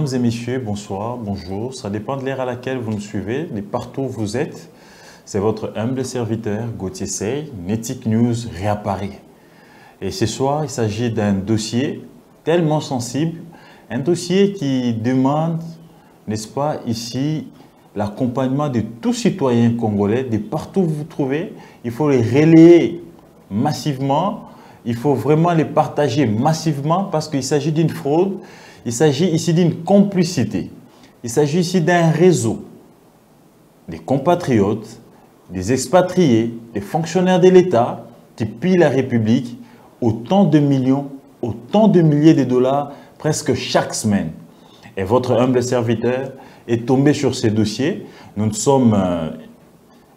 Mesdames et messieurs, bonsoir, bonjour. Ça dépend de l'ère à laquelle vous nous suivez, de partout où vous êtes. C'est votre humble serviteur, Gauthier Sey. Nettic News réapparaît. Et ce soir, il s'agit d'un dossier tellement sensible, un dossier qui demande, n'est-ce pas, ici, l'accompagnement de tous citoyens congolais, de partout où vous vous trouvez. Il faut les relayer massivement, il faut vraiment les partager massivement parce qu'il s'agit d'une fraude, il s'agit ici d'une complicité, il s'agit ici d'un réseau des compatriotes, des expatriés, des fonctionnaires de l'État qui pillent la République autant de millions, autant de milliers de dollars presque chaque semaine. Et votre humble serviteur est tombé sur ces dossiers. Nous nous sommes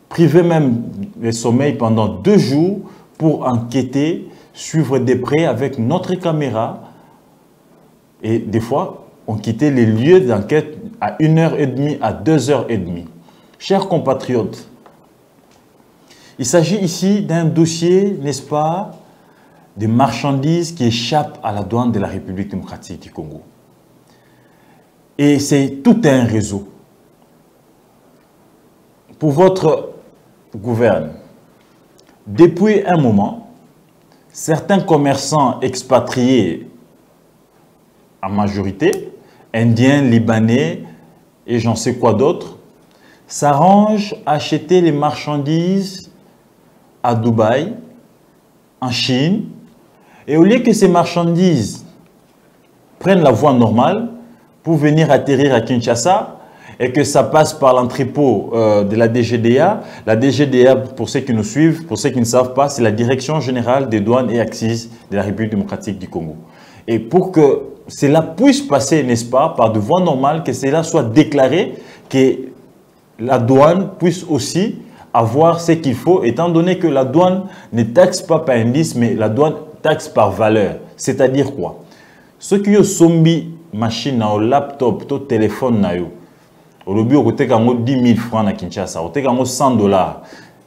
privés même de sommeil pendant 2 jours pour enquêter, suivre de près avec notre caméra. Et des fois, on quittait les lieux d'enquête à 1h30, à 2h30. Chers compatriotes, il s'agit ici d'un dossier, n'est-ce pas, de marchandises qui échappent à la douane de la République démocratique du Congo. Et c'est tout un réseau. Pour votre gouvernement, depuis un moment, certains commerçants expatriés en majorité, indiens, libanais et j'en sais quoi d'autre, s'arrangent à acheter les marchandises à Dubaï, en Chine, et au lieu que ces marchandises prennent la voie normale pour venir atterrir à Kinshasa et que ça passe par l'entrepôt de la DGDA. La DGDA, pour ceux qui nous suivent, pour ceux qui ne savent pas, c'est la Direction Générale des Douanes et Accises de la République démocratique du Congo. Et pour que cela puisse passer, n'est-ce pas, par de voies normales, que cela soit déclaré, que la douane puisse aussi avoir ce qu'il faut, étant donné que la douane ne taxe pas par indice, mais la douane taxe par valeur. C'est-à-dire quoi? Ceux qui ont sombi machine, au laptop, au téléphone, au lobby, au côté 10 000 francs à Kinshasa, au côté 100 $.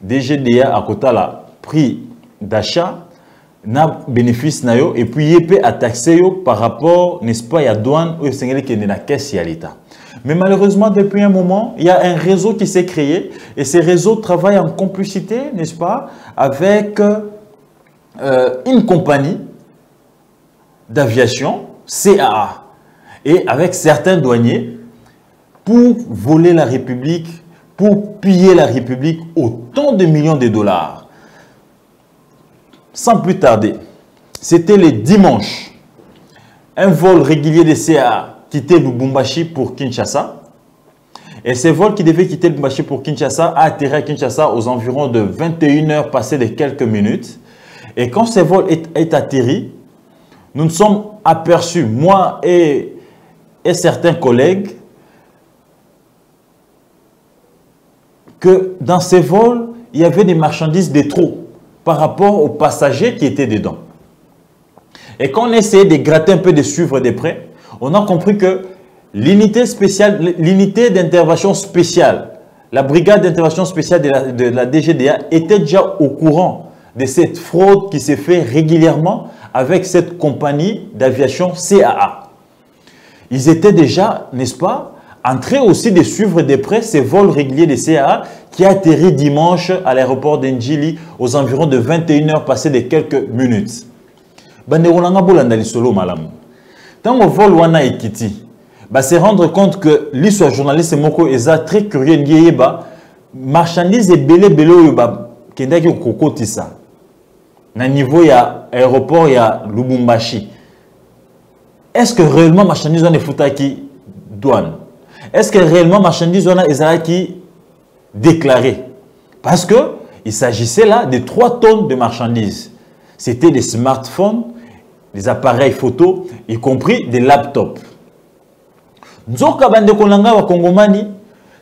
DGDA à côté la prix d'achat, na bénéfice nayo et puis il peut taxer par rapport, n'est-ce pas, à la douane ou qui est dans la caisse à l'État. Mais malheureusement, depuis un moment, il y a un réseau qui s'est créé et ces réseaux travaillent en complicité, n'est-ce pas, avec une compagnie d'aviation, CAA, et avec certains douaniers pour voler la République, pour piller la République autant de millions de dollars. Sans plus tarder, c'était le dimanche, un vol régulier de CAA quittait Lubumbashi pour Kinshasa. Et ce vol qui devait quitter Lubumbashi pour Kinshasa a atterri à Kinshasa aux environs de 21 h passées de quelques minutes. Et quand ce vol est atterri, nous nous sommes aperçus, moi et certains collègues, que dans ces vols, il y avait des marchandises de trop par rapport aux passagers qui étaient dedans. Et quand on essayait de gratter un peu, de suivre de près, on a compris que l'unité spéciale, l'unité d'intervention spéciale, la brigade d'intervention spéciale de la DGDA était déjà au courant de cette fraude qui s'est fait régulièrement avec cette compagnie d'aviation CAA. Ils étaient déjà, n'est-ce pas, en train aussi de suivre de près ces vols réguliers de CAA qui a atterri dimanche à l'aéroport d'Ndjili aux environs de 21 h passées de quelques minutes. Tant que vol wana ekiti, se rendre compte que l'histoire journaliste moko est très curieux n'yeba marchandises et belé kendaki kokotisa na niveau ya aéroport ya Lubumbashi. Est-ce que réellement marchandises wana efutaki douane? Est-ce que réellement marchandises wana ezalaki déclaré? Parce que il s'agissait là de 3 tonnes de marchandises. C'était des smartphones, des appareils photo, y compris des laptops. Nzoka bande konanga wa Kongomani,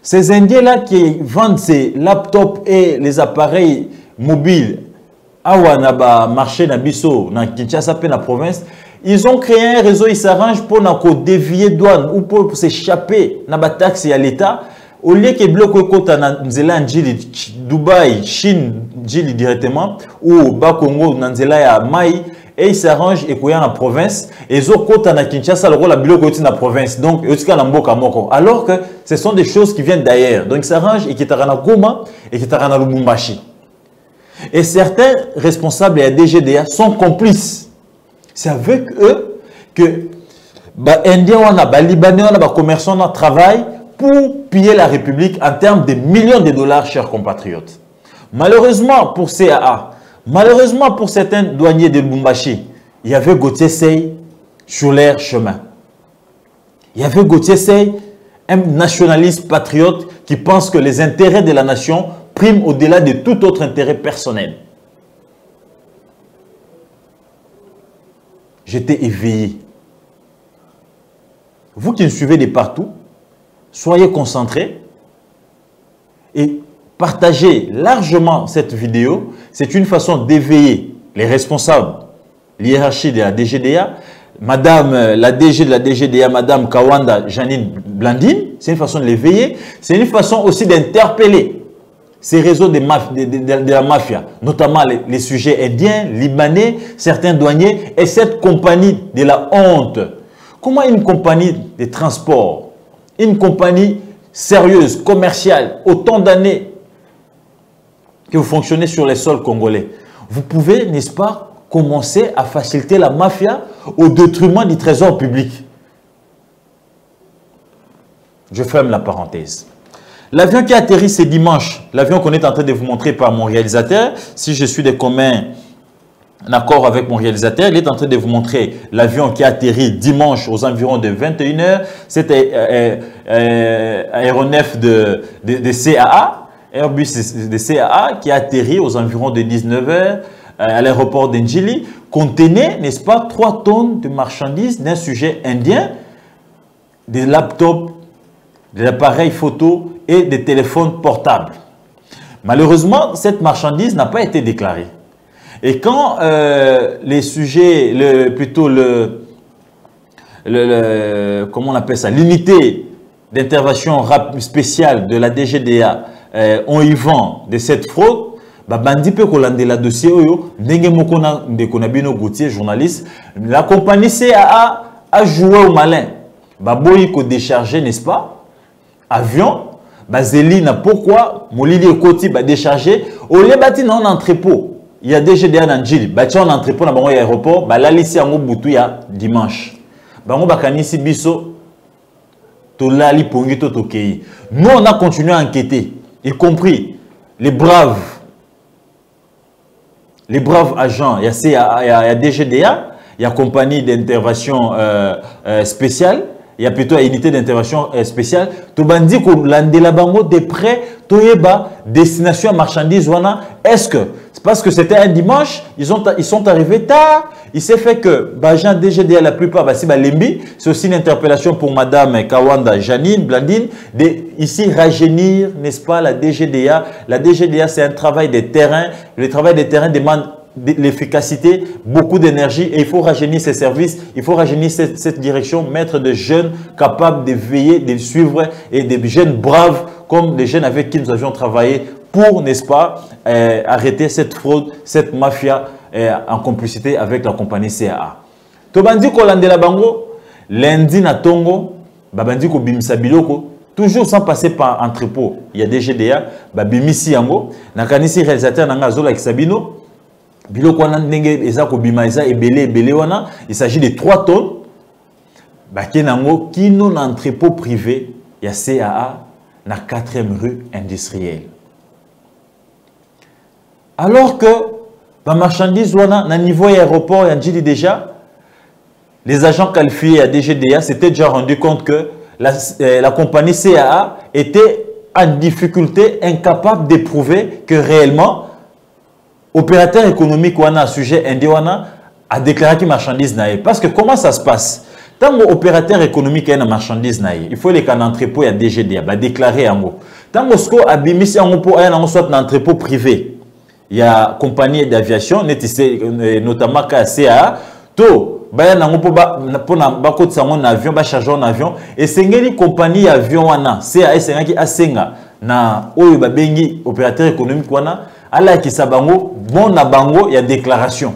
ces Indiens-là qui vendent ces laptops et les appareils mobiles à Wanaba, marché Nabiso, dans Kinshasa, dans la province, ils ont créé un réseau, ils s'arrangent pour dévier douane ou pour s'échapper dans la taxe à l'État. Au lieu que bloquer côté Nzela Dubaï, Chine, Njili directement, ou Bakongo, Nzela ya Mai, et ils s'arrangent et dans la province et ils ont côté na Kinshasa le rôle la biloko dans la province donc ils sont mboka moko alors que ce sont des choses qui viennent d'ailleurs donc ils s'arrangent et qui na Goma et qui na Lubumbashi et certains responsables de la DGDA sont complices. C'est avec eux que Indiens, Libanais, commerçants travaillent pour piller la République en termes de millions de dollars, chers compatriotes. Malheureusement pour CAA, malheureusement pour certains douaniers de Lubumbashi, il y avait Gauthier Sey sur leur chemin. Il y avait Gauthier Sey, un nationaliste patriote qui pense que les intérêts de la nation priment au-delà de tout autre intérêt personnel. J'étais éveillé. Vous qui me suivez de partout, soyez concentrés et partagez largement cette vidéo. C'est une façon d'éveiller les responsables, l'hiérarchie de la DGDA, Madame la DG de la DGDA, Madame Kawanda Janine Blandine. C'est une façon de l'éveiller. C'est une façon aussi d'interpeller ces réseaux de la mafia, notamment les sujets indiens, libanais, certains douaniers et cette compagnie de la honte. Comment une compagnie de transport, une compagnie sérieuse, commerciale, autant d'années que vous fonctionnez sur les sols congolais, vous pouvez, n'est-ce pas, commencer à faciliter la mafia au détriment du trésor public? Je ferme la parenthèse. L'avion qui a atterri ce dimanche, l'avion qu'on est en train de vous montrer par mon réalisateur, si je suis de commun accord avec mon réalisateur, il est en train de vous montrer l'avion qui a atterri dimanche aux environs de 21 h. C'était aéronef de CAA, Airbus de CAA qui a atterri aux environs de 19 h à l'aéroport d'Ndjili, contenait, n'est-ce pas, 3 tonnes de marchandises d'un sujet indien, des laptops, des appareils photo et des téléphones portables. Malheureusement, cette marchandise n'a pas été déclarée. Et quand les sujets, comment on appelle ça, l'unité d'intervention spéciale de la DGDA ont eu vent de cette fraude, bandi pe kolande la dossier oyo ndenge moko na ndeko na bino Gauthier journaliste, la compagnie CAA a joué au malin. Baboyi ko décharger, n'est-ce pas, avion, bazeli na pourquoi molili ekoti ba décharger au lieu bati na entrepôt. Il y a DGDA dans Ndjili, bati en entrepôt na bango aéroport, balalisi yango butu ya dimanche. Bango bakanisi biso tolali pongi to tokei. Nous on a continué à enquêter, y compris les braves agents, il y a DGDA, il y a compagnie d'intervention spéciale, il y a plutôt une unité d'intervention spéciale. Tu m'as dit que l'andela bango de près, toyeba destination marchandise wana. Est-ce que c'est parce que c'était un dimanche, ils sont arrivés tard. Il s'est fait que l'agent DGDA la plupart basi balembi. C'est aussi une interpellation pour Madame Kawanda Janine Blandine de ici rajeunir, n'est-ce pas, la DGDA. La DGDA c'est un travail de terrain. Le travail de terrain demande l'efficacité, beaucoup d'énergie et il faut rajeunir ces services, il faut rajeunir cette direction, mettre des jeunes capables de veiller, de suivre et des jeunes braves comme les jeunes avec qui nous avions travaillé pour, n'est-ce pas, arrêter cette fraude, cette mafia en complicité avec la compagnie CAA. Tobandi ko landela bango, lundi na tongo, babandi ko bimisa biloko, toujours sans passer par entrepôt. Il y a des GDA, babimisi yango, nakanisi réalisateur nanga zola kisabino. Biloko wana ndenge eza ko bima eza ebele wana, il s'agit de 3 tonnes. Bakenango kino na entrepôt privé ya CAA na 4e rue industrielle. Alors que la marchandise wana na niveau aéroport ya Ndjili déjà, les agents qualifiés à DGDA s'étaient déjà rendu compte que la compagnie CAA était en difficulté, incapable de prouver que réellement opérateur économique wana sujet indien a déclaré que marchandise naïe. Parce que comment ça se passe? Tant que opérateur économique a une marchandise naïe, il faut les qu'un entrepôt à DGDA, bah déclarer en mot. Tant que ce a bimis en mot pour un soit un entrepôt privé, il y a compagnie d'aviation, notamment CAA, to bah un mot pour na côté ça mon avion, bah charger en avion et c'est une compagnie avion wana, CAA c'est un qui a senga na oyo ba bengi opérateur économique wana. Allah qui sabango bon na bango il y a déclaration.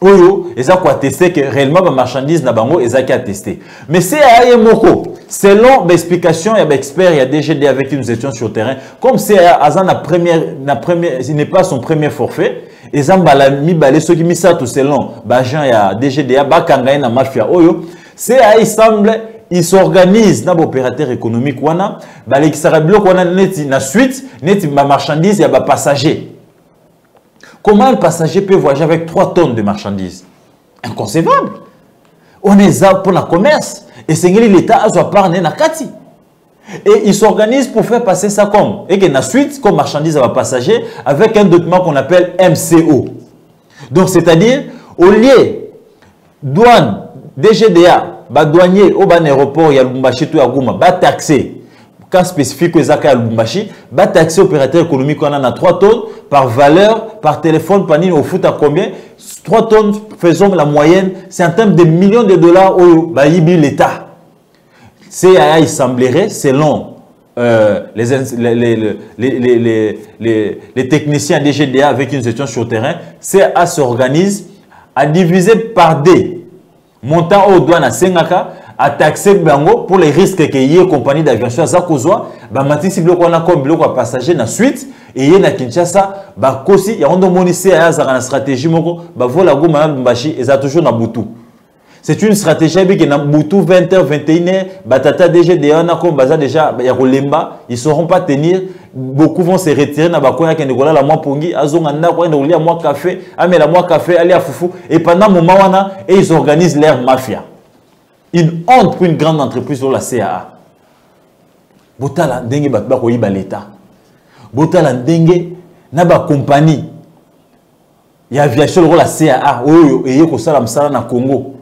Oyo, ils ont attesté que réellement la marchandise na bango ils ont attesté. Mais c'est à moko selon l'explication il y a expert il y a DGD avec qui nous étions sur le terrain comme c'est à la première il n'est pas son premier forfait ils ont mi balé ceux qui mis ça tout selon bagent il y a DGD ba kanga na mafia oyo c'est à il semble ils s'organisent dans l'opérateur économique wana balé qui sera bloc wana net na suite net ma marchandise il y a ba passager. Comment un passager peut voyager avec 3 tonnes de marchandises? Inconcevable. On est là pour le commerce. Et c'est l'État a soit parlé na kati. Et ils s'organisent pour faire passer ça comme. Et que la suite, comme marchandise à passager, avec un document qu'on appelle MCO. Donc, c'est-à-dire, au lieu douane, DGDA, douanier, au ban aéroport, il y a Lubumbashi, tout à Gouma, taxé. Cas spécifique aux Zaka Lubumbashi, taxé opérateur économique, on en a 3 tonnes par valeur, par téléphone, par ligne, au foot à combien? 3 tonnes, faisons la moyenne, c'est en termes de millions de dollars au l'État. CAA, il semblerait, selon les techniciens DGDA avec qui nous étions sur le terrain, CAA s'organise à diviser par des montants aux douanes à Sengaka, à taxer bango pour les risques que y ait compagnie d'aviation à Zakozwa, bah matisi bloc on a comme bloc à passager na suite et y na Kinshasa, bah kosi y a on demande CAA za na stratégie moko, bah voilà go ma Lubumbashi et ça toujours na butu. C'est une stratégie qui na butu 20h 21h, bah tata DGDA na comme baza déjà ya kolemba, ils sauront pas tenir, beaucoup vont se retirer na ba koya kende kola la moi pongi, azonga na ko enda moi café, amela moi café, aller à foufou et pendant moment wana et ils organisent leur mafia. Une honte pour une grande entreprise sur la CAA. Botala ndenge batba ko yiba l'État. Botala ndenge na ba compagnie. Ya aviation la CAA oyo eye ko sala msala na Congo.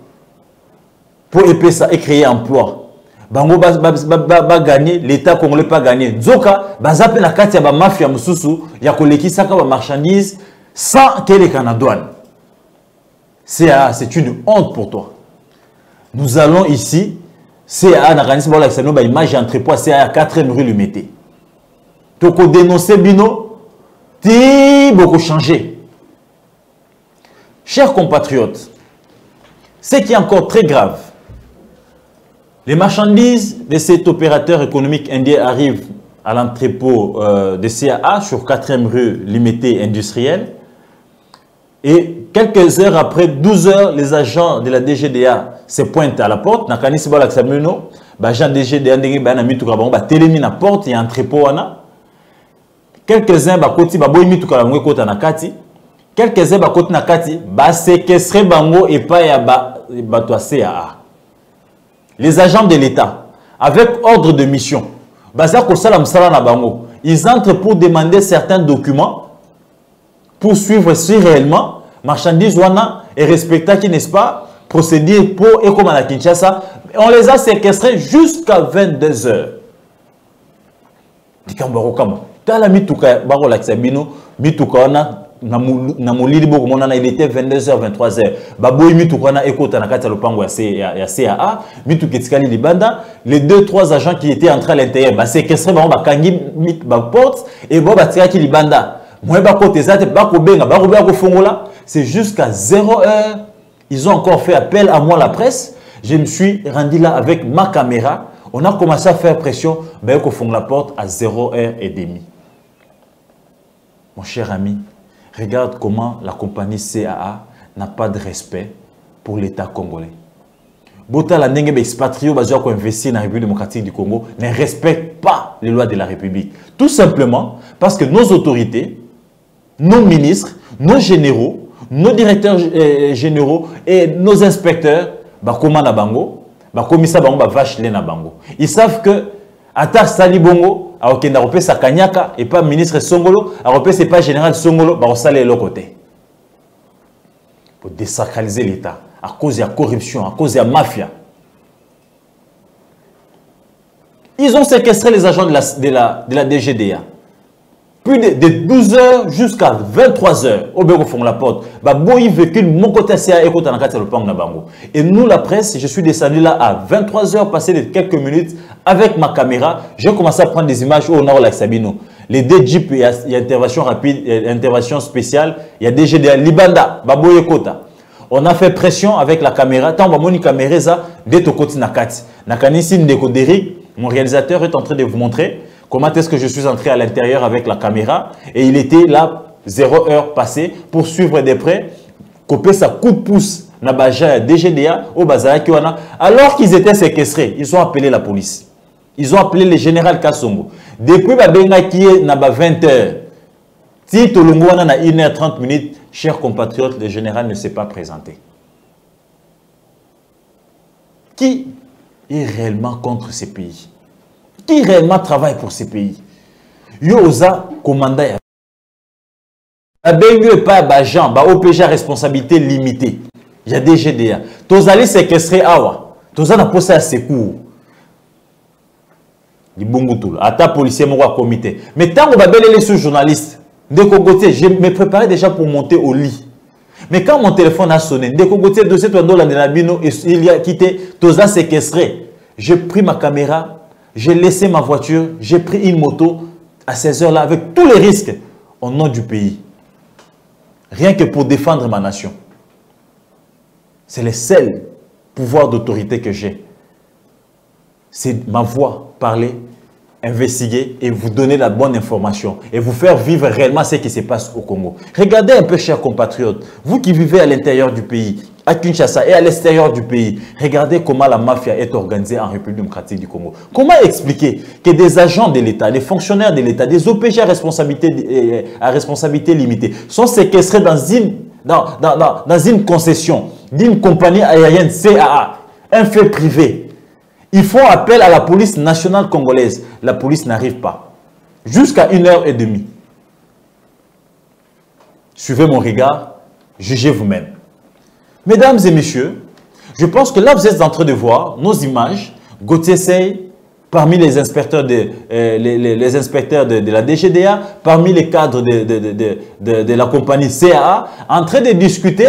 Pour épesa et créer emploi. Bango ba gagner, l'État congolais pas gagner. Nzoka bazape na kati ya ba mafia mususu ya kolekisa ka ba marchandise sans qu'elle ait en douane. CAA, c'est une honte pour toi. Nous allons ici, CAA n'a organisé une image entrepôt CAA 4e rue Lumété. Donc, on dénonce Bino, ti beaucoup changé. Chers compatriotes, ce qui est encore très grave, les marchandises de cet opérateur économique indien arrivent à l'entrepôt de CAA sur 4e rue Lumété industrielle. Et quelques heures après, 12 heures, les agents de la DGDA se pointent à la porte. Nakani Siba Laksameno, agent DGDA ndenge bana mituka bango ba telemi na porte ya entrepôt wana. Quelques-uns ba koti ba boy mituka la ngwe kota na kati. Quelques-uns ba koti na kati ba séquestrer bango et pas ya ba to CAA. Les agents de l'État avec ordre de mission, baza ko sala msala na bango, ils entrent pour demander certains documents pour suivre si réellement marchandises wana est respectée, qui n'est-ce pas, procédure pour et comme à la Kinshasa. On les a séquestrés jusqu'à 22 heures. Dikambaro kama. Tala mituka baro laksabino mituka wana na molili boko monana il était 22h 23h. Baboy mituka wana ekota na kati ya lopango ya CAA, mituka etikali libanda, les 2-3 agents qui étaient entrés à l'intérieur ba séquestrés ba kangi ba porte et ba tiraki libanda. C'est jusqu'à 0 heure. Ils ont encore fait appel à moi, la presse. Je me suis rendu là avec ma caméra. On a commencé à faire pression. Ben, qu'on fonde la porte à 0h30. Mon cher ami, regarde comment la compagnie CAA n'a pas de respect pour l'État congolais. Bota la ndenge expatrié bazwa ko investir dans la République démocratique du Congo ne respecte pas les lois de la République. Tout simplement parce que nos autorités, nos ministres, nos généraux, nos directeurs généraux et nos inspecteurs, comment na bango, commissaire bango vache le na bango. Ils savent que ata sali bongo, a okenda repé sa kanyaka et pas ministre Songolo, a repé c'est pas général Songolo, ba salé l'autre côté. Pour désacraliser l'État à cause de la corruption, à cause de la mafia. Ils ont séquestré les agents de la DGDA. Plus de 12 heures jusqu'à 23 heures. Au bureau font la porte. Boy véhicule mon côté CA écoute en le pang na bango. Et nous la presse, je suis descendu là à 23 heures passé de quelques minutes avec ma caméra. J'ai commencé à prendre des images au nord de Sabino. Les deux jeeps, il y a intervention rapide, intervention spéciale. Il y a DGDA Libanda, Baboye Kota. On a fait pression avec la caméra. Tant que la caméra est de ton côté, mon réalisateur est en train de vous montrer comment est-ce que je suis entré à l'intérieur avec la caméra. Et il était là, 0 heure passée, pour suivre de près, couper sa coup de pouce na baja DGDA au bazar Kiwana. Alors qu'ils étaient séquestrés, ils ont appelé la police. Ils ont appelé le général Kassongo. Depuis Babenga qui est na 20 heures, si Tolongouana na 1h30, chers compatriotes, le général ne s'est pas présenté. Qui est réellement contre ces pays? Qui réellement travaille pour ces pays? Yoza commandant. Babenga et pas Bajan, ba OPG responsabilité limitée. Il y a des GDA. Tous allez séquestrer Awa. Tous allez poser à secours. Il y a des policiers qui ont comité. Mais tant que je suis journaliste, je me préparais déjà pour monter au lit. Mais quand mon téléphone a sonné, il a quitté, tous a séquestré. J'ai pris ma caméra, j'ai laissé ma voiture, j'ai pris une moto à ces heures-là avec tous les risques au nom du pays. Rien que pour défendre ma nation. C'est le seul pouvoir d'autorité que j'ai. C'est ma voix, parler, investiguer et vous donner la bonne information et vous faire vivre réellement ce qui se passe au Congo. Regardez un peu, chers compatriotes, vous qui vivez à l'intérieur du pays, à Kinshasa et à l'extérieur du pays, regardez comment la mafia est organisée en République démocratique du Congo. Comment expliquer que des agents de l'État, des fonctionnaires de l'État, des OPG à responsabilité limitée sont séquestrés dans une concession d'une compagnie aérienne CAA, un fait privé? Ils font appel à la police nationale congolaise. La police n'arrive pas. Jusqu'à 1h30. Suivez mon regard, jugez vous-même. Mesdames et messieurs, je pense que là, vous êtes en train de voir nos images. Gauthier Sey, parmi les inspecteurs de la DGDA, parmi les cadres de la compagnie CAA, en train de discuter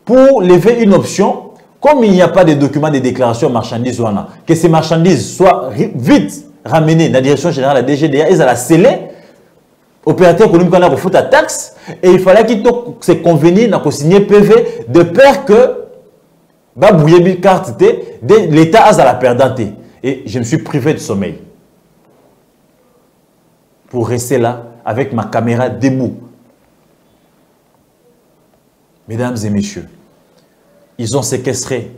pour lever une option. Comme il n'y a pas de documents de déclaration marchandises, que ces marchandises soient vite ramenées dans la direction générale de la DGDA, ils allaient sceller, opérateur économique on a foutu à taxe, et il fallait qu'ils se convenir de signer PV de peur que l'État a la perdante. Et je me suis privé de sommeil pour rester là avec ma caméra debout. Mesdames et messieurs, ils ont séquestré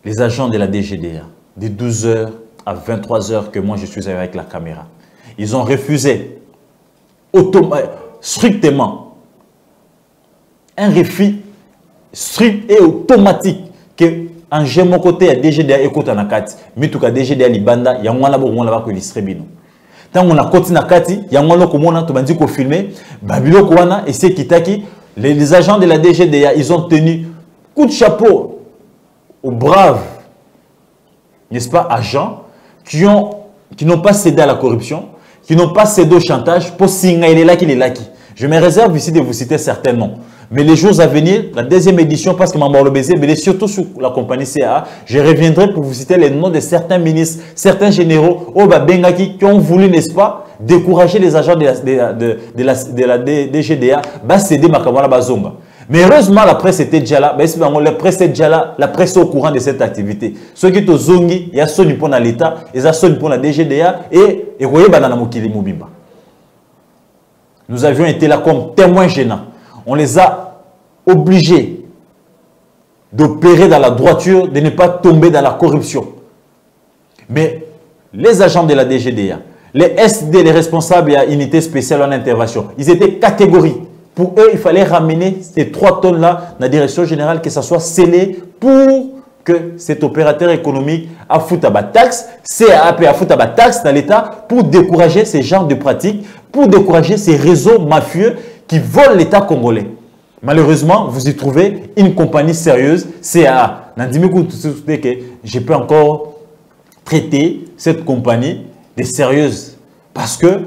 les agents de la DGDA de 12h à 23h que moi je suis avec la caméra. Ils ont refusé strictement un refus strict et automatique que en mon côté à DGDA écoute en akati mais tout cas DGDA libanda ya ngwana bo ngwana ba ko distribino tant on a côté na kati ya ngwana ko mona to bandi ko filmer babilo ko wana et c'est kitaki les agents de la DGDA ils ont tenu coup de chapeau aux braves, n'est-ce pas, agents qui n'ont pas cédé à la corruption, qui n'ont pas cédé au chantage pour signer il est là qu'il est là qui. Je me réserve ici de vous citer certains noms. Mais les jours à venir, la deuxième édition, parce que Mambo Lobezé, mais surtout sur la compagnie CAA, je reviendrai pour vous citer les noms de certains ministres, certains généraux, qui ont voulu, n'est-ce pas, décourager les agents de la DGDA, céder Makamala Bazonga. Mais heureusement, la presse était déjà là. La presse est déjà là. La presse est au courant de cette activité. Ceux qui sont zongi, il y a ceux pour l'État, il y a ceux pour la DGDA et nous avions été là comme témoins gênants. On les a obligés d'opérer dans la droiture, de ne pas tomber dans la corruption. Mais les agents de la DGDA, les SD, les responsables et unités spéciales en intervention, ils étaient catégoriques. Pour eux, il fallait ramener ces 3 tonnes-là dans la direction générale, que ça soit scellé pour que cet opérateur économique a foutu à taxe, CAP a foutu à taxe dans l'État pour décourager ces genres de pratiques, pour décourager ces réseaux mafieux qui volent l'État congolais. Malheureusement, vous y trouvez une compagnie sérieuse, CAA. Je peux encore traiter cette compagnie de sérieuse parce que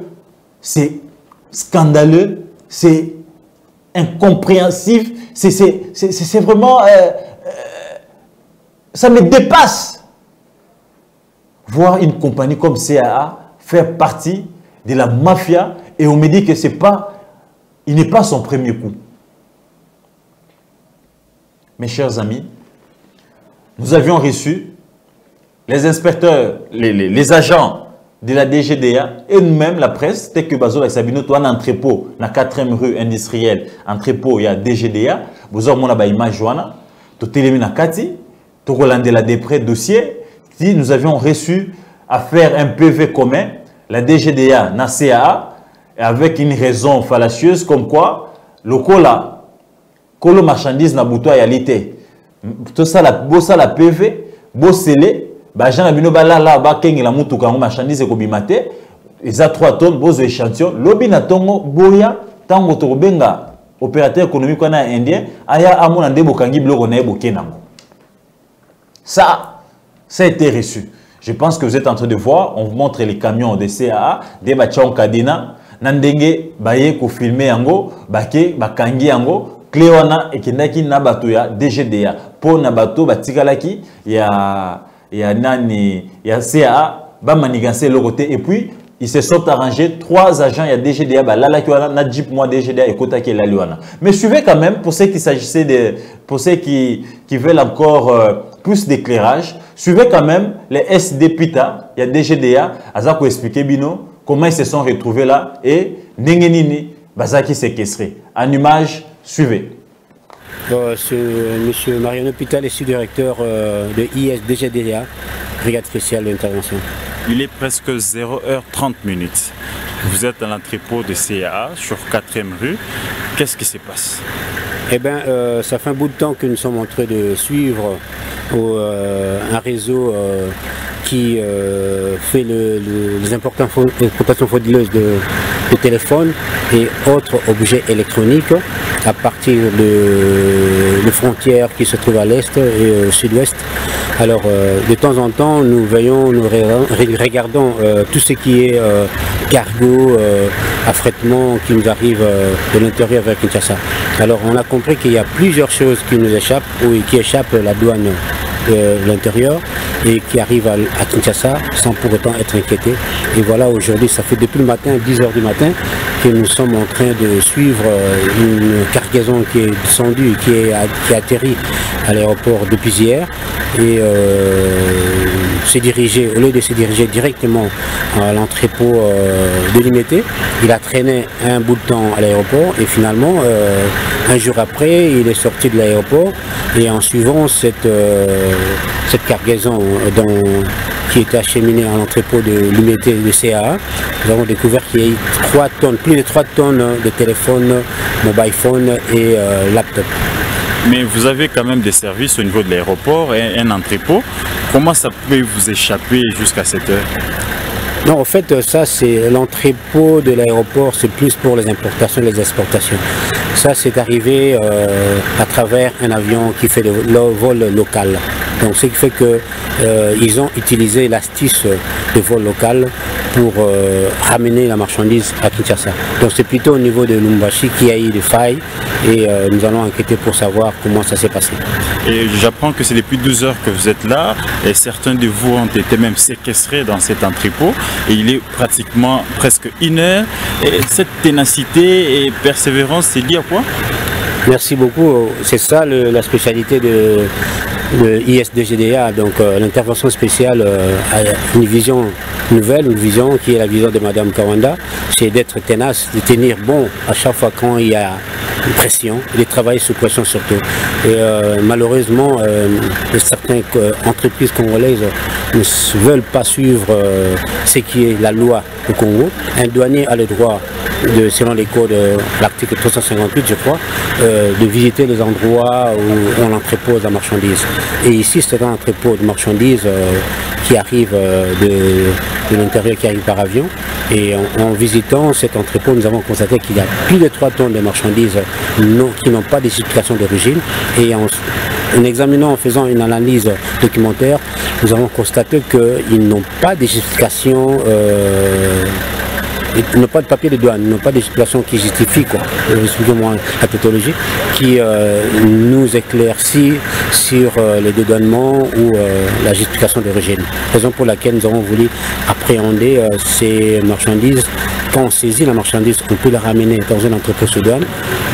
c'est scandaleux, c'est incompréhensif, c'est vraiment... ça me dépasse. Voir une compagnie comme CAA faire partie de la mafia et on me dit que c'est pas... Il n'est pas son premier coup. mes chers amis, nous avions reçu les inspecteurs, les agents de la DGDA et nous-mêmes, la presse, tel que Bazo et Sabino, toi, un entrepôt, dans la 4e rue industrielle, entrepôt, il y a DGDA, vous avez une image, tu télémines à Kati, tu relandes la dépré dossier, si nous avions reçu à faire un PV commun, la DGDA, na CAA, avec une raison fallacieuse comme quoi, le cola, colo marchandise na bouton à l'été. Tout ça, la PV, beau scellé, Bajan abino bala la ba kengi la mutu kango marchandise ko bimate eza 3 tonnes bozo échantillon lobi na tongo boya tango to benga opérateur économique na indien aya amona ndebo kangi biloko na eboke nango. Ça a été reçu. Je pense que vous êtes en train de voir, on vous montre les camions de CAA, des bachons kadena, nandenge baye ko filmer yango, bake bakangi yango. Cléona et Kendaki Nabatoya, DGDA, pour Nabato, Batikalaki, il y a CAA, Bamanigansé le côté, et puis ils se sont arrangés, 3 agents, il y a DGDA, Lalakiwana, Nadjip, moi DGDA et Kotaki Laluana. Mais suivez quand même, pour ceux qui s'agissait de, pour ceux qui veulent encore plus d'éclairage, suivez quand même les SD Pita, il y a DGDA, Azako expliquer Bino, comment ils se sont retrouvés là, et Nengenini, Bazaki séquestré. En image, suivez. Monsieur Mariano Pita, le sous-directeur de ISDGDA, Brigade spéciale d'intervention. Il est presque 0h30. Vous êtes dans l'entrepôt de CAA sur 4e rue. Qu'est-ce qui se passe? Eh bien, ça fait un bout de temps que nous sommes en train de suivre un réseau qui fait les importations frauduleuses de téléphones et autres objets électroniques à partir de frontières qui se trouvent à l'est et au sud-ouest. Alors, de temps en temps, nous regardons tout ce qui est cargo, affrètement qui nous arrive de l'intérieur vers Kinshasa. Alors, on a compris qu'il y a plusieurs choses qui nous échappent ou qui échappent à la douane de l'intérieur et qui arrivent à Kinshasa sans pour autant être inquiétés. Et voilà, aujourd'hui, ça fait depuis le matin, 10 h du matin, que nous sommes en train de suivre une cargaison qui est descendue, qui a atterri à l'aéroport depuis hier et au lieu de se diriger directement à l'entrepôt de Limité, il a traîné un bout de temps à l'aéroport et finalement, un jour après, il est sorti de l'aéroport et en suivant cette cargaison qui était acheminée à l'entrepôt de Limité de CAA, nous avons découvert qu'il y a eu 3 tonnes, plus de 3 tonnes de téléphones, mobile phone et laptop. Mais vous avez quand même des services au niveau de l'aéroport et un entrepôt. Comment ça peut vous échapper jusqu'à cette heure? Non, en fait, ça, c'est l'entrepôt de l'aéroport, c'est plus pour les importations et les exportations. Ça, c'est arrivé à travers un avion qui fait le vol local. Donc, ce qui fait qu'ils ont utilisé l'astuce de vol local pour ramener la marchandise à Kinshasa. Donc, c'est plutôt au niveau de Lumbashi qu'il y a eu des failles et nous allons enquêter pour savoir comment ça s'est passé. Et j'apprends que c'est depuis 12 heures que vous êtes là et certains de vous ont été même séquestrés dans cet entrepôt et il est pratiquement presque 1 heure. Et cette ténacité et persévérance, c'est lié à quoi? Merci beaucoup. C'est ça la spécialité de ISDGDA, donc l'intervention spéciale a une vision nouvelle, une vision qui est la vision de Madame Kawanda, c'est d'être tenace, de tenir bon à chaque fois quand il y a une pression, de travailler sous pression surtout. Et malheureusement, certaines entreprises congolaises ne veulent pas suivre ce qui est la loi au Congo. Un douanier a le droit, selon les codes de l'article 358, je crois, de visiter les endroits où on entrepose la marchandise. Et ici, c'est un entrepôt de marchandises qui arrive de l'intérieur, qui arrive par avion. Et en visitant cet entrepôt, nous avons constaté qu'il y a plus de 3 tonnes de marchandises qui n'ont pas de justification d'origine. Et en examinant, en faisant une analyse documentaire, nous avons constaté qu'ils n'ont pas de justification. Ils n'ont pas de papier de douane, ils n'ont pas de justification qui justifie excusez-moi la pathologie, qui nous éclaircit sur le dédouanement ou la justification d'origine. Raison pour laquelle nous avons voulu appréhender ces marchandises quand on saisit la marchandise, on peut la ramener dans un entrepôt sous douane.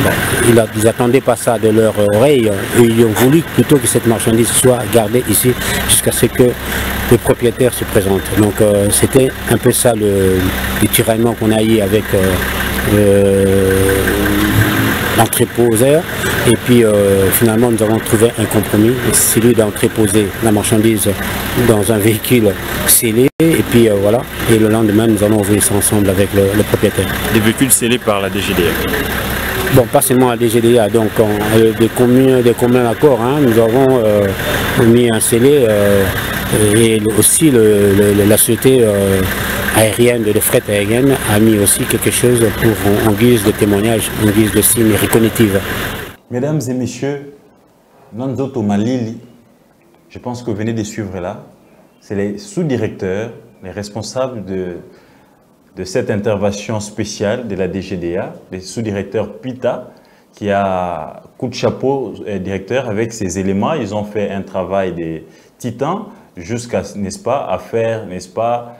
Bon, ils n'attendaient pas ça de leur oreille. Ils ont voulu plutôt que cette marchandise soit gardée ici jusqu'à ce que le propriétaire se présente. Donc c'était un peu ça le tiraillement qu'on a eu avec l'entreposeur. Et puis finalement nous avons trouvé un compromis, celui d'entreposer la marchandise dans un véhicule scellé. Et puis voilà, et le lendemain nous allons ouvrir ça ensemble avec le propriétaire. Des véhicules scellés par la DGDA? Bon, pas seulement la DGDA, donc des communs accords, hein, nous avons mis un scellé et aussi la société aérienne, de fret aérienne a mis aussi quelque chose pour, en guise de témoignage, en guise de signe reconnaissance. Mesdames et messieurs, Nanzoto Malili, je pense que vous venez de suivre là, c'est les sous-directeurs, les responsables de cette intervention spéciale de la DGDA, les sous-directeurs PITA, qui a coup de chapeau directeur avec ces éléments. Ils ont fait un travail de titan jusqu'à, n'est-ce pas, à faire, n'est-ce pas,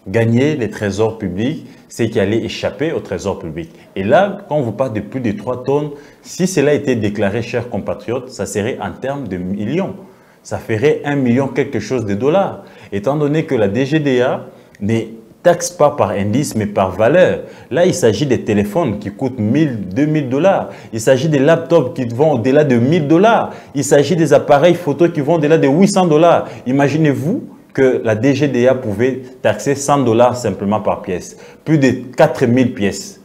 gagner les trésors publics, ce qui allait échapper au trésor public. Et là, quand on vous parle de plus de 3 tonnes, si cela était déclaré, chers compatriotes, ça serait en termes de millions. Ça ferait 1 million quelque chose de dollars. Étant donné que la DGDA n'est taxe pas par indice, mais par valeur. Là, il s'agit des téléphones qui coûtent 1000, 2000 dollars. Il s'agit des laptops qui vont au-delà de 1000 dollars. Il s'agit des appareils photo qui vont au-delà de 800 dollars. Imaginez-vous que la DGDA pouvait taxer 100 dollars simplement par pièce. Plus de 4000 pièces.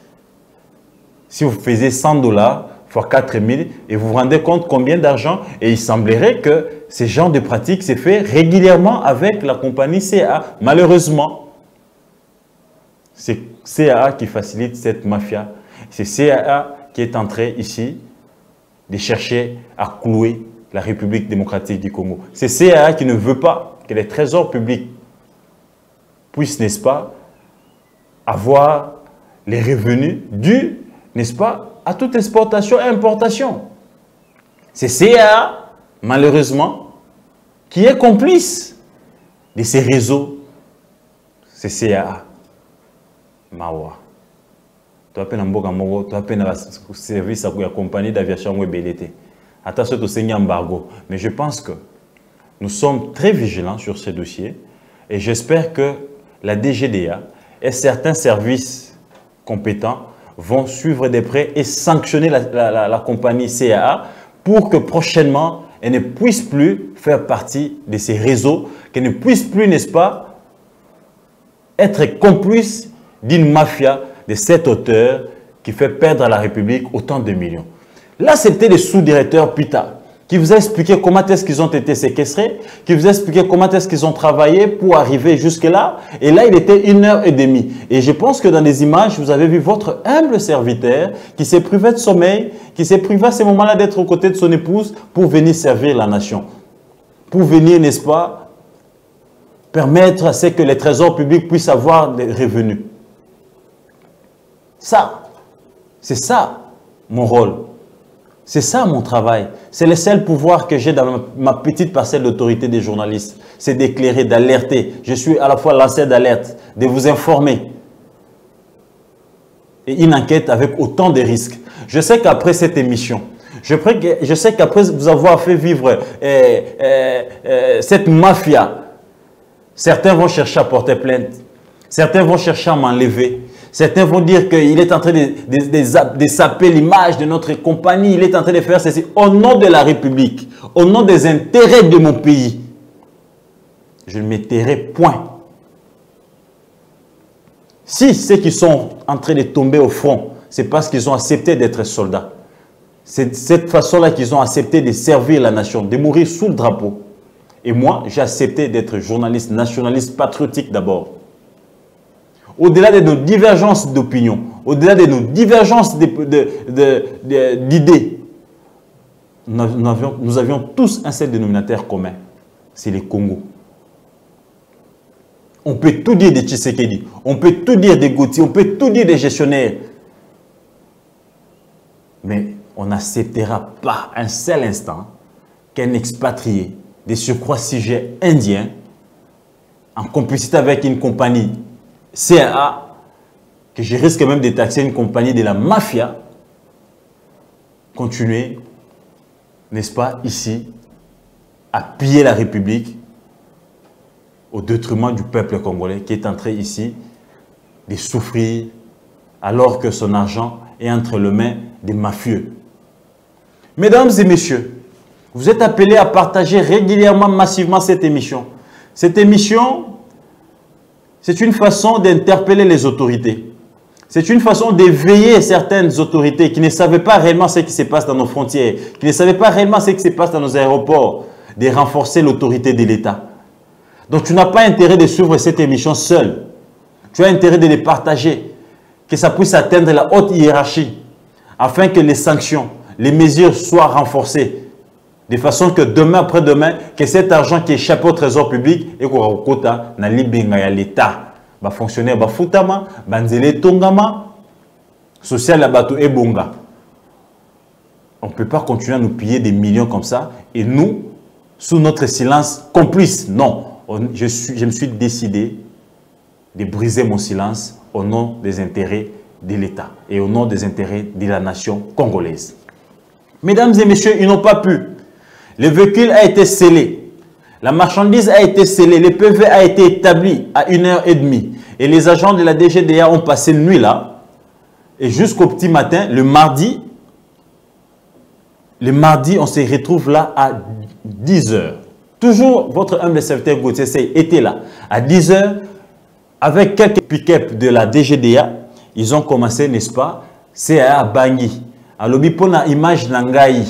Si vous faisiez 100 dollars fois 4000 et vous vous rendez compte combien d'argent, et il semblerait que ce genre de pratique s'est fait régulièrement avec la compagnie CAA. Malheureusement, c'est CAA qui facilite cette mafia. C'est CAA qui est en train ici de chercher à clouer la République démocratique du Congo. C'est CAA qui ne veut pas que les trésors publics puissent, n'est-ce pas, avoir les revenus dus, n'est-ce pas, à toute exportation et importation. C'est CAA, malheureusement, qui est complice de ces réseaux. C'est CAA. Mawa. Tu as un service à la compagnie d'aviation BLT. Attention au embargo. Mais je pense que nous sommes très vigilants sur ces dossiers et j'espère que la DGDA et certains services compétents vont suivre de près et sanctionner la compagnie CAA pour que prochainement elle ne puisse plus faire partie de ces réseaux, qu'elle ne puisse plus, n'est-ce pas, être complice d'une mafia de cette hauteur qui fait perdre à la République autant de millions. Là, c'était le sous-directeur PITA qui vous a expliqué comment est-ce qu'ils ont été séquestrés, qui vous a expliqué comment est-ce qu'ils ont travaillé pour arriver jusque-là. Et là, il était 1h30. Et je pense que dans les images, vous avez vu votre humble serviteur qui s'est privé de sommeil, qui s'est privé à ce moment-là d'être aux côtés de son épouse pour venir servir la nation. Pour venir, n'est-ce pas, permettre à ce que les trésors publics puissent avoir des revenus. Ça, c'est ça mon rôle. C'est ça mon travail. C'est le seul pouvoir que j'ai dans ma petite parcelle d'autorité des journalistes. C'est d'éclairer, d'alerter. Je suis à la fois lanceur d'alerte, de vous informer. Et une enquête avec autant de risques. Je sais qu'après cette émission, je sais qu'après vous avoir fait vivre cette mafia, certains vont chercher à porter plainte. Certains vont chercher à m'enlever. Certains vont dire qu'il est en train de saper l'image de notre compagnie. Il est en train de faire ceci au nom de la République, au nom des intérêts de mon pays. Je ne me tairai point. Si ceux qui sont en train de tomber au front, c'est parce qu'ils ont accepté d'être soldats. C'est de cette façon-là qu'ils ont accepté de servir la nation, de mourir sous le drapeau. Et moi, j'ai accepté d'être journaliste, nationaliste, patriotique d'abord. Au-delà de nos divergences d'opinion, au-delà de nos divergences d'idées, nous avions tous un seul dénominateur commun, c'est le Congo. On peut tout dire de Tshisekedi, on peut tout dire de Gauthier, on peut tout dire des gestionnaires. Mais on n'acceptera pas un seul instant qu'un expatrié, de surcroît sujet indien, en complicité avec une compagnie CAA, que je risque même de taxer une compagnie de la mafia, continuer, n'est-ce pas, ici, à piller la République au détriment du peuple congolais qui est en train ici de souffrir alors que son argent est entre les mains des mafieux. Mesdames et messieurs, vous êtes appelés à partager régulièrement, massivement cette émission. Cette émission, c'est une façon d'interpeller les autorités. C'est une façon d'éveiller certaines autorités qui ne savaient pas réellement ce qui se passe dans nos frontières, qui ne savaient pas réellement ce qui se passe dans nos aéroports, de renforcer l'autorité de l'État. Donc tu n'as pas intérêt de suivre cette émission seule. Tu as intérêt de les partager, que ça puisse atteindre la haute hiérarchie, afin que les sanctions, les mesures soient renforcées, de façon que demain après-demain, que cet argent qui échappe au trésor public et qu'on quota na libenga ya l'État. Ba fonctionnaire ba futama, banzele tongama, social la bato et bonga. On ne peut pas continuer à nous piller des millions comme ça et nous, sous notre silence complice. Non, je me suis décidé de briser mon silence au nom des intérêts de l'État et au nom des intérêts de la nation congolaise. Mesdames et messieurs, ils n'ont pas pu. Le véhicule a été scellé. La marchandise a été scellée, le PV a été établi à 1h30 et les agents de la DGDA ont passé une nuit là et jusqu'au petit matin, le mardi, on se retrouve là à 10h. Toujours votre humble serviteur Gauthier Sey était là à 10h avec quelques pick-up de la DGDA. Ils ont commencé, n'est-ce pas, CA Bangui. Alors, pour la image Nangaï.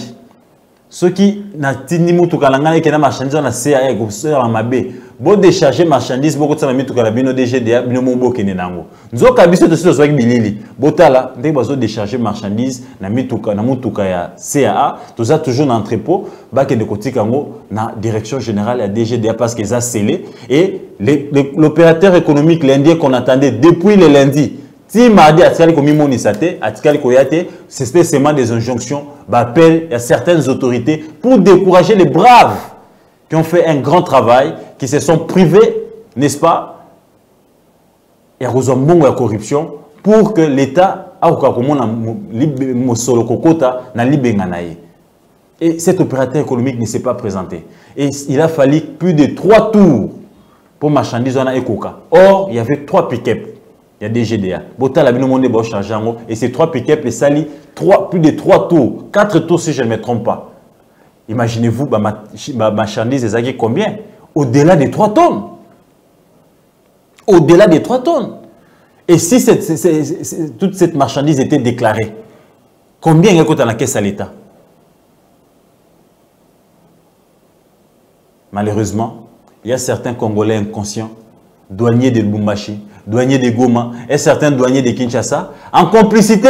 Ceux qui n'ont pas de marchandises, on a CAE, on a bon décharger marchandises, beaucoup de gens qui ont DGDA, ils ont des nango. Nous avons des choses qui sont bilili. Botala, dès que décharger marchandises, na ya CAA, tout ça toujours dans l'entrepôt, baké de côté kango na direction générale à DGDA parce qu'ils ont scellé et l'opérateur économique lundi qu'on attendait depuis le lundi. Si mardi atikali komi monisate, atikali koyate, c'était seulement des injonctions, appel à certaines autorités pour décourager les braves qui ont fait un grand travail, qui se sont privés, n'est-ce pas, et à la corruption, pour que l'État et cet opérateur économique ne s'est pas présenté. Et il a fallu plus de 3 tours pour marchandises en Ekoka. Or, il y avait 3 pick-up. Il y a des GDA. Et ces 3 pick-up, les salis, plus de 3 tours, 4 tours si je ne me trompe pas. Imaginez-vous, ma marchandise, c'est combien? Au-delà des 3 tonnes. Au-delà des 3 tonnes. Et si toute cette marchandise était déclarée, combien il y a dans la caisse à l'État? Malheureusement, il y a certains Congolais inconscients, douaniers de Lubumbashi, douaniers de Goma et certains douaniers de Kinshasa, en complicité,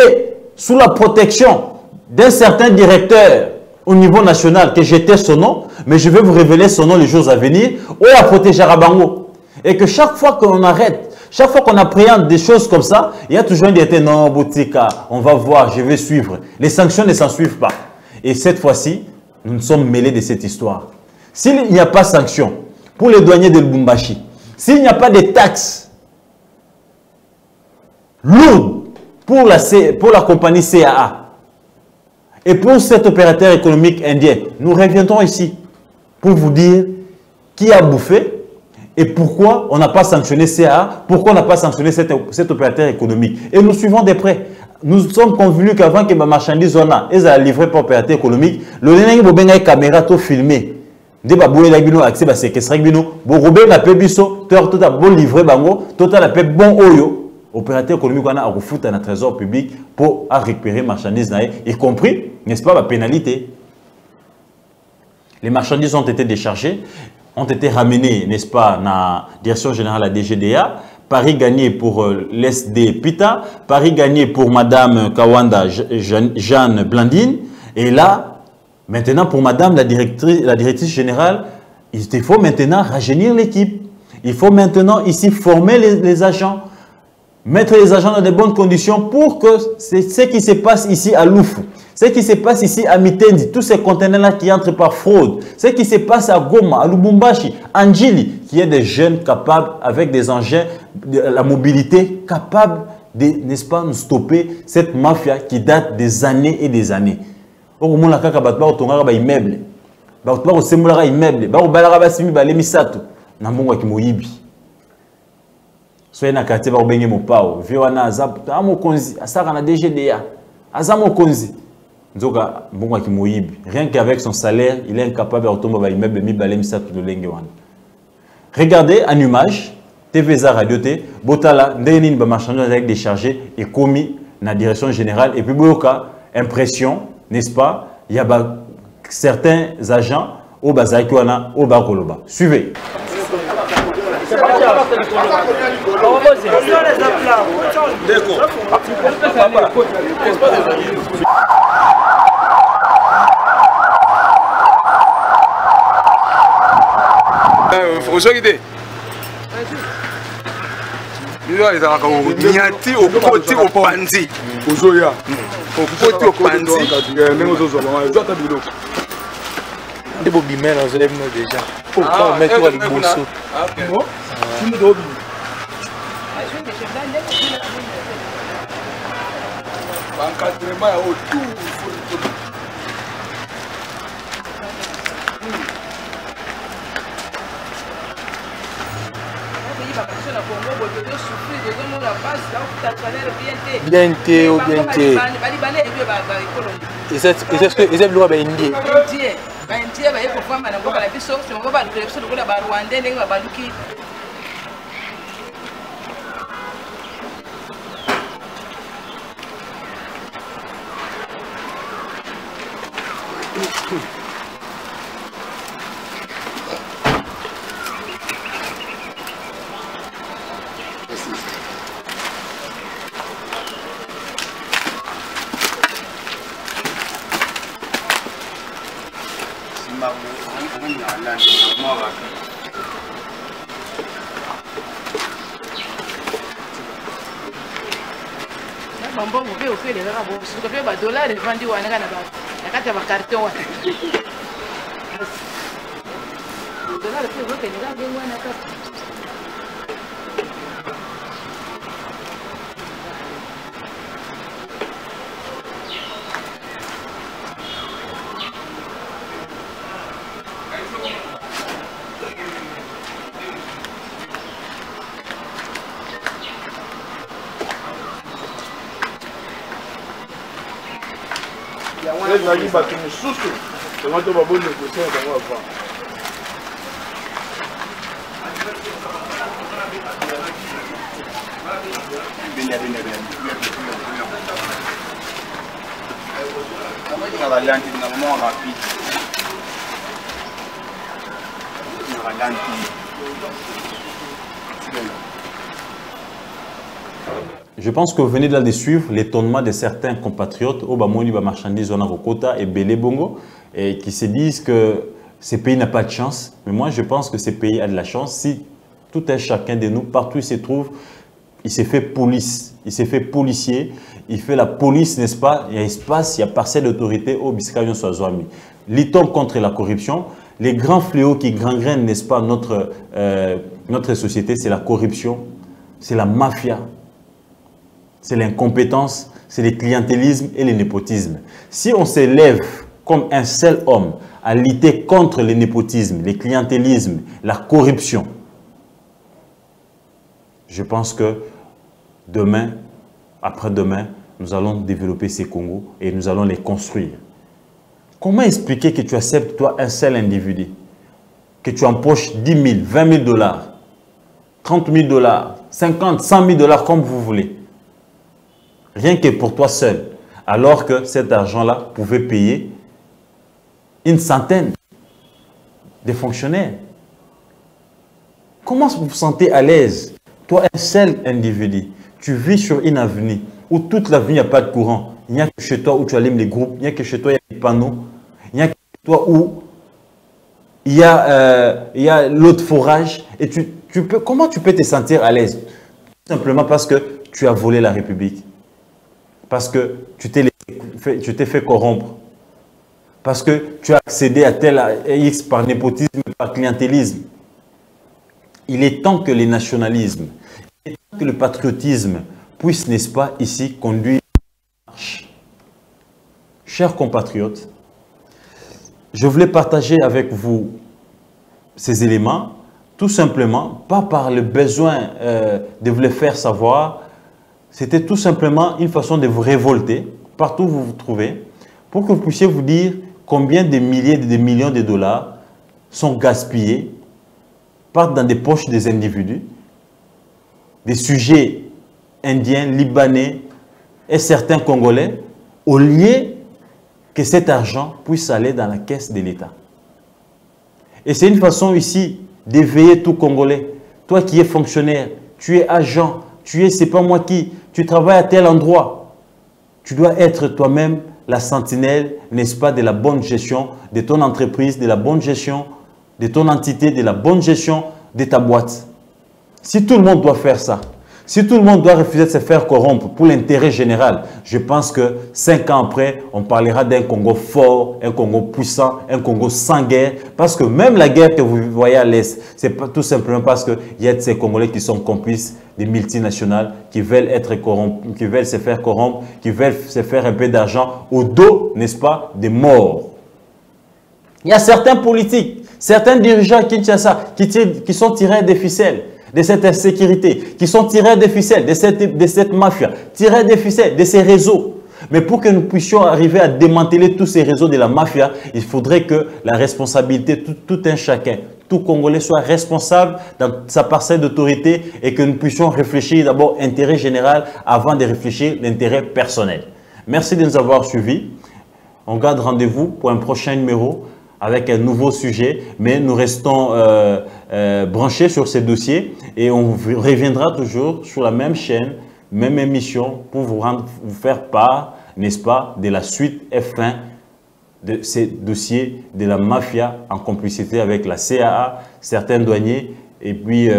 sous la protection d'un certain directeur au niveau national, que j'étais son nom, mais je vais vous révéler son nom les jours à venir, ou à protéger Arabango. Et que chaque fois qu'on arrête, chaque fois qu'on appréhende des choses comme ça, il y a toujours un directeur, non, Botika, on va voir, je vais suivre. Les sanctions ne s'en suivent pas. Et cette fois-ci, nous nous sommes mêlés de cette histoire. S'il n'y a pas de sanctions pour les douaniers de Lubumbashi, s'il n'y a pas de taxes lourdes pour la compagnie CAA et pour cet opérateur économique indien, nous reviendrons ici pour vous dire qui a bouffé et pourquoi on n'a pas sanctionné CAA, pourquoi on n'a pas sanctionné cet opérateur économique. Et nous suivons de près. Nous sommes convenus qu'avant que ma marchandise soit livrée par l'opérateur économique, le une caméra tout filmé. Dès que vous avez accès à ces questions, vous avez biso, tout a bon livré bango, tout a bon oyo. Opérateur économique on a foutre dans le trésor public pour récupérer marchandises, y compris, n'est-ce pas, la pénalité. Les marchandises ont été déchargées, ont été ramenées, n'est-ce pas, dans la direction générale à DGDA. Paris gagné pour l'SD Pita, Paris gagné pour Madame Kawanda Jeanne Blandine, et là, maintenant, pour Madame la directrice générale, il faut maintenant rajeunir l'équipe. Il faut maintenant ici former les agents, mettre les agents dans de bonnes conditions pour que ce qui se passe ici à Loufou, ce qui se passe ici à Mitendi, tous ces conteneurs-là qui entrent par fraude, ce qui se passe à Goma, à Lubumbashi, à Njili, qui est des jeunes capables, avec des engins, de la mobilité, capables n'est-ce pas, nous stopper cette mafia qui date des années et des années. Au moment où on a un immeuble, on a un immeuble, on a un immeuble, soyez na quartier ba obenge mopao viwana azap amo konzi asaka na DGDA azamo konzi nzoka mbongo ki moyibi rien qu'avec son salaire il est incapable de retomber ba immeuble mi balem sa to lenge wana. Regardez en image TVza radio T botala ndeni ba marchandise avec déchargé et commis na direction générale et puis boyoka impression n'est-ce pas il y a certains agents au bazaki wana au bakoloba. Suivez. Bien té ou bien té. Et c'est le droit d'Indie. Je pense que vous venez de suivre l'étonnement de certains compatriotes au Bamoni marchandises on a Rokota et Belé Bongo et qui se disent que ces pays n'a pas de chance. Mais moi, je pense que ces pays a de la chance. Si tout un chacun de nous, partout où il se trouve, il s'est fait police, il s'est fait policier, il fait la police, n'est-ce pas? Il y a espace, il y a parcelle d'autorité au Biscayon Soazoami. Luttons contre la corruption. Les grands fléaux qui gangrènent, n'est-ce pas, notre société, c'est la corruption, c'est la mafia, c'est l'incompétence, c'est le clientélisme et le népotisme. Si on s'élève comme un seul homme à lutter contre le népotisme, le clientélisme, la corruption, je pense que demain, après-demain, nous allons développer ces Congos et nous allons les construire. Comment expliquer que tu acceptes, toi, un seul individu, que tu empoches 10 000, 20 000 dollars, 30 000 dollars, 50, 100 000 dollars, comme vous voulez, rien que pour toi seul, alors que cet argent-là pouvait payer une centaine de fonctionnaires? Comment vous vous sentez à l'aise? Toi, un seul individu, tu vis sur une avenue où toute l'avenue, il n'y a pas de courant. Il n'y a que chez toi où tu allumes les groupes, il n'y a que chez toi, il y a des panneaux. Il n'y a que chez toi où il y a l'eau de forage. Et comment tu peux te sentir à l'aise? Tout simplement parce que tu as volé la République. Parce que tu t'es fait corrompre. Parce que tu as accédé à tel X par népotisme, par clientélisme. Il est temps que les nationalismes, il est temps que le patriotisme puisse, n'est-ce pas, ici conduire la marche. Chers compatriotes, je voulais partager avec vous ces éléments, tout simplement, pas par le besoin de vous les faire savoir, c'était tout simplement une façon de vous révolter, partout où vous vous trouvez, pour que vous puissiez vous dire combien de milliers, de millions de dollars sont gaspillés, partent dans des poches des individus, des sujets indiens, libanais et certains Congolais, au lieu que cet argent puisse aller dans la caisse de l'État. Et c'est une façon ici d'éveiller tout Congolais. Toi qui es fonctionnaire, tu es agent, tu es, c'est pas moi qui, tu travailles à tel endroit. Tu dois être toi-même la sentinelle, n'est-ce pas, de la bonne gestion de ton entreprise, de la bonne gestion de ton entité, de la bonne gestion de ta boîte. Si tout le monde doit faire ça, si tout le monde doit refuser de se faire corrompre pour l'intérêt général, je pense que 5 ans après, on parlera d'un Congo fort, un Congo puissant, un Congo sans guerre. Parce que même la guerre que vous voyez à l'Est, c'est pas tout simplement parce qu'il y a de ces Congolais qui sont complices des multinationales, qui veulent être corrompus, qui veulent se faire corrompre, qui veulent se faire un peu d'argent au dos, n'est-ce pas, des morts. Il y a certains politiques, certains dirigeants qui sont tirés des ficelles de cette insécurité, qui sont tirés des ficelles de cette mafia, tirés des ficelles de ces réseaux. Mais pour que nous puissions arriver à démanteler tous ces réseaux de la mafia, il faudrait que la responsabilité, tout un chacun, tout Congolais soit responsable dans sa parcelle d'autorité et que nous puissions réfléchir d'abord intérêt général avant de réfléchir l'intérêt personnel. Merci de nous avoir suivis. On garde rendez-vous pour un prochain numéro avec un nouveau sujet, mais nous restons branchés sur ces dossiers et on reviendra toujours sur la même chaîne, même émission pour vous faire part, n'est-ce pas, de la suite et fin de ces dossiers de la mafia en complicité avec la CAA, certains douaniers et puis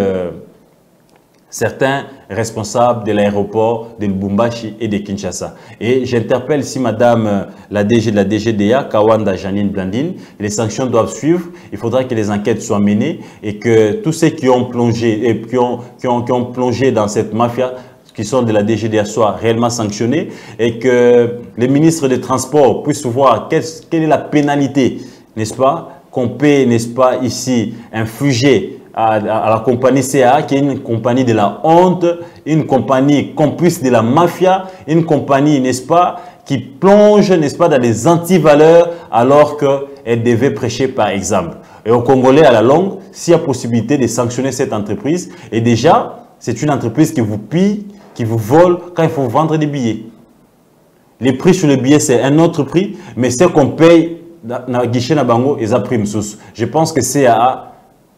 certains responsables de l'aéroport de Lubumbashi et de Kinshasa. Et j'interpelle ici Madame la DG de la DGDA, Kawanda Janine Blandine. Les sanctions doivent suivre. Il faudra que les enquêtes soient menées et que tous ceux qui ont plongé et qui ont plongé dans cette mafia, qui sont de la DGDA, soient réellement sanctionnés et que les ministres des Transports puissent voir quelle est la pénalité, n'est-ce pas, qu'on peut, n'est-ce pas, ici, infliger à la compagnie CAA, qui est une compagnie de la honte, une compagnie complice de la mafia, une compagnie, n'est-ce pas, qui plonge, n'est-ce pas, dans les antivaleurs alors qu'elle devait prêcher par exemple. Et aux Congolais, à la longue, s'il y a possibilité de sanctionner cette entreprise, et déjà, c'est une entreprise qui vous pille, qui vous vole quand il faut vendre des billets. Les prix sur les billets, c'est un autre prix, mais ce qu'on paye dans le guichet Nabango, ils ont pris. Je pense que CAA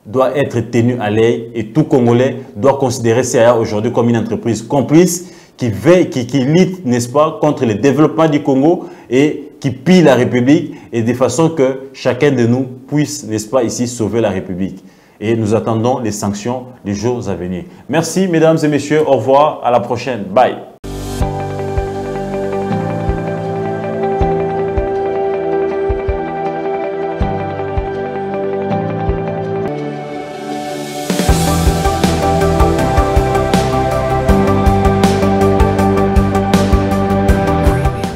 doit être tenu à l'œil et tout Congolais doit considérer CAA aujourd'hui comme une entreprise complice qui lutte, n'est-ce pas, contre le développement du Congo et qui pille la République et de façon que chacun de nous puisse, n'est-ce pas, ici sauver la République. Et nous attendons les sanctions les jours à venir. Merci mesdames et messieurs, au revoir, à la prochaine, bye.